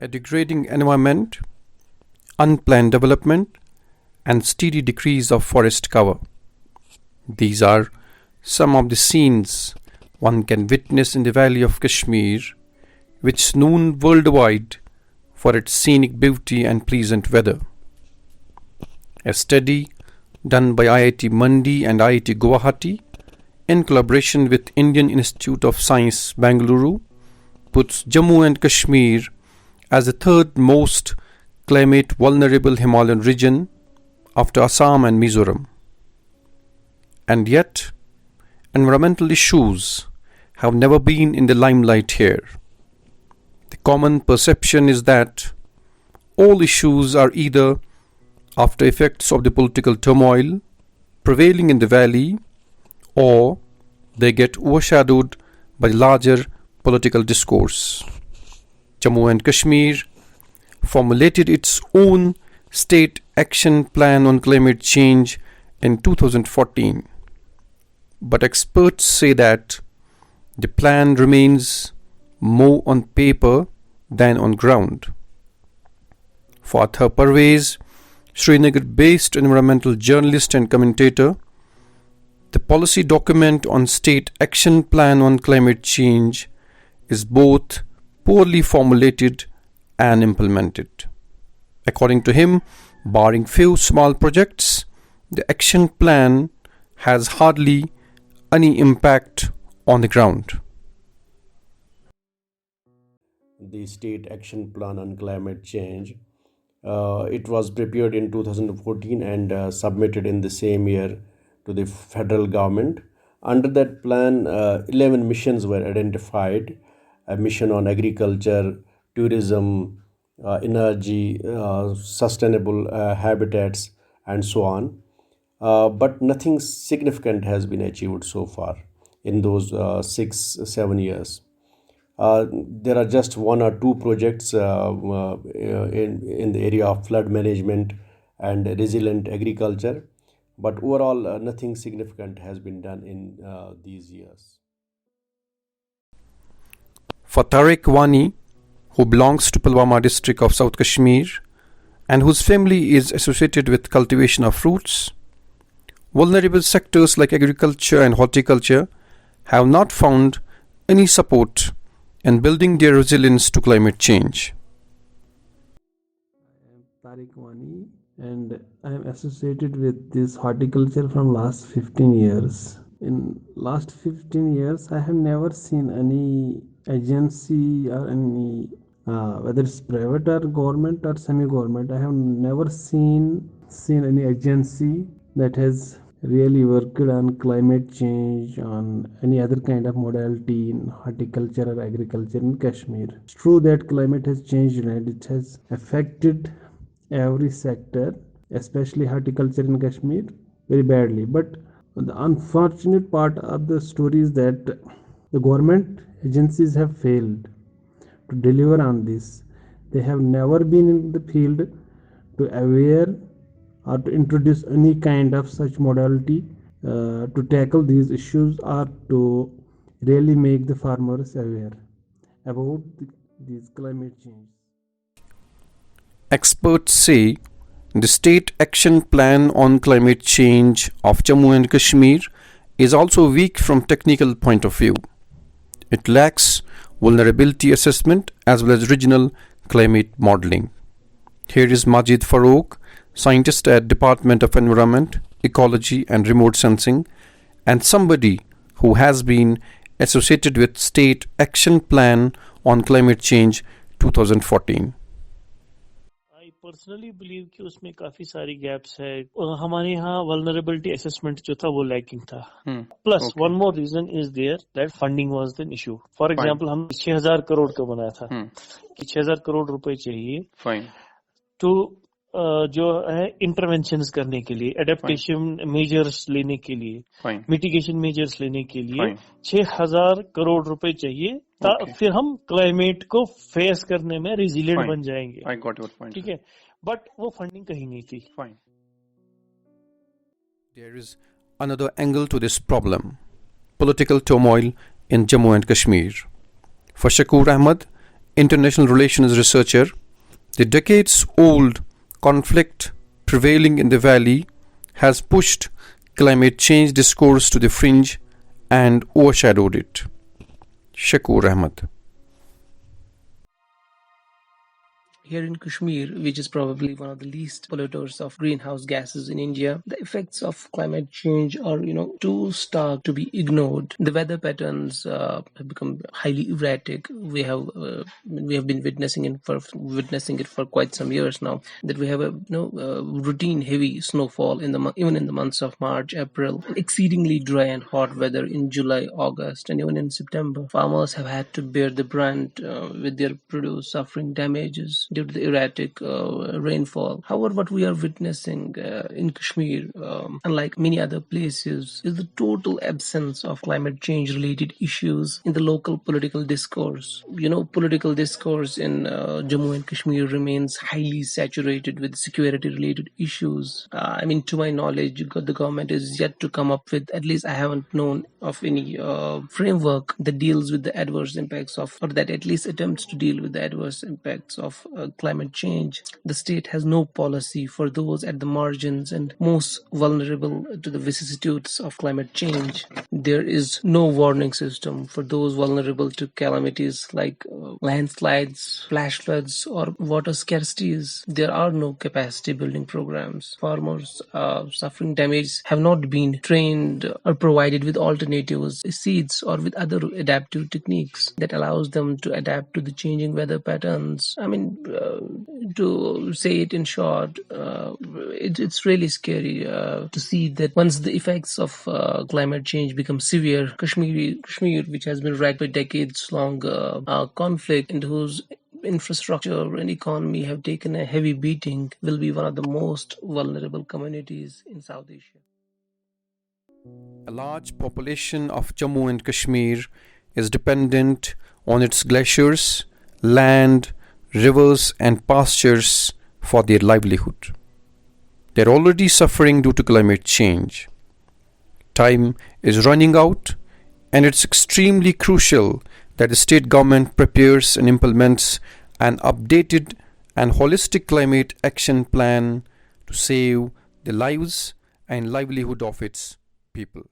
a degrading environment, unplanned development, and steady decrease of forest cover. These are some of the scenes one can witness in the valley of Kashmir, which is known worldwide for its scenic beauty and pleasant weather. A study done by IIT Mandi and IIT Guwahati in collaboration with Indian Institute of Science, Bengaluru, puts Jammu and Kashmir as the third most climate vulnerable Himalayan region after Assam and Mizoram. And yet, environmental issues have never been in the limelight here. The common perception is that all issues are either after effects of the political turmoil prevailing in the valley, or they get overshadowed by larger political discourse. Jammu and Kashmir formulated its own State Action Plan on Climate Change in 2014. But experts say that the plan remains more on paper than on ground. For Athar Parvez, Srinagar-based environmental journalist and commentator, the policy document on State Action Plan on Climate Change is both poorly formulated and implemented. According to him, barring few small projects, the action plan has hardly any impact on the ground. The State Action Plan on Climate Change, it was prepared in 2014 and submitted in the same year to the federal government. Under that plan, 11 missions were identified: a mission on agriculture, tourism, energy, sustainable habitats, and so on. But nothing significant has been achieved so far in those 6-7 years. There are just one or two projects in the area of flood management and resilient agriculture, but overall nothing significant has been done in these years. For Tariq Wani, who belongs to Pulwama district of South Kashmir and whose family is associated with cultivation of fruits, vulnerable sectors like agriculture and horticulture have not found any support in building their resilience to climate change. I am Tariq Wani and I am associated with this horticulture from last 15 years. In last 15 years, I have never seen any agency or any, whether it's private or government or semi-government, I have never seen any agency that has really worked on climate change, on any other kind of modality in horticulture or agriculture in Kashmir. It's true that climate has changed and it has affected every sector, especially horticulture in Kashmir, very badly. But the unfortunate part of the story is that the government agencies have failed to deliver on this. They have never been in the field to aware or to introduce any kind of such modality to tackle these issues or to really make the farmers aware about these climate change. Experts say the State Action Plan on Climate Change of Jammu and Kashmir is also weak from technical point of view. It lacks vulnerability assessment as well as regional climate modeling. Here is Majid Farouk, scientist at Department of Environment, Ecology and Remote Sensing, and somebody who has been associated with State Action Plan on Climate Change 2014. I personally believe कि उसमें काफी सारी gaps है. हमारे यहाँ vulnerability assessment जो था वो lacking था. Plus one more reason is there that funding was an issue. For example, हम 6,000 करोड़ का बनाया था कि 6,000 करोड़ रुपए चाहिए तो जो है इंटरवेंशंस करने के लिए, एडेप्टेशन मेजर्स लेने के लिए, मिटिगेशन मेजर्स लेने के लिए 6,000 करोड़ रुपए चाहिए. फिर हम क्लाइमेट को फेस करने में रेजिलिएंट बन जाएंगे. ठीक है, बट वो फंडिंग कहीं नहीं थी. There is another angle to this problem: political turmoil in Jammu and Kashmir. For Shakur Ahmed, international relations researcher, the decades-old conflict prevailing in the valley has pushed climate change discourse to the fringe and overshadowed it. Shakur Ahmed. Here in Kashmir, which is probably one of the least polluters of greenhouse gases in India, the effects of climate change are, too stark to be ignored. The weather patterns have become highly erratic. We have been witnessing it for quite some years now. That we have a routine heavy snowfall even in the months of March, April, exceedingly dry and hot weather in July, August, and even in September. Farmers have had to bear the brunt with their produce suffering damages due to the erratic rainfall. However, what we are witnessing in Kashmir, unlike many other places, is the total absence of climate change related issues in the local political discourse. Political discourse in Jammu and Kashmir remains highly saturated with security related issues. To my knowledge, the government is yet to come up with, at least I haven't known of any framework that deals with the adverse impacts of, or that at least attempts to deal with the adverse impacts of climate change. The state has no policy for those at the margins and most vulnerable to the vicissitudes of climate change. There is no warning system for those vulnerable to calamities like landslides, flash floods, or water scarcities. There are no capacity building programs. Farmers suffering damage have not been trained or provided with alternatives, seeds, or with other adaptive techniques that allows them to adapt to the changing weather patterns. To say it in short, it's really scary to see that once the effects of climate change become severe, Kashmir, which has been racked by decades-long conflict and whose infrastructure and economy have taken a heavy beating, will be one of the most vulnerable communities in South Asia. A large population of Jammu and Kashmir is dependent on its glaciers, land, rivers and pastures for their livelihood. They are already suffering due to climate change. Time is running out, and it's extremely crucial that the state government prepares and implements an updated and holistic climate action plan to save the lives and livelihood of its people.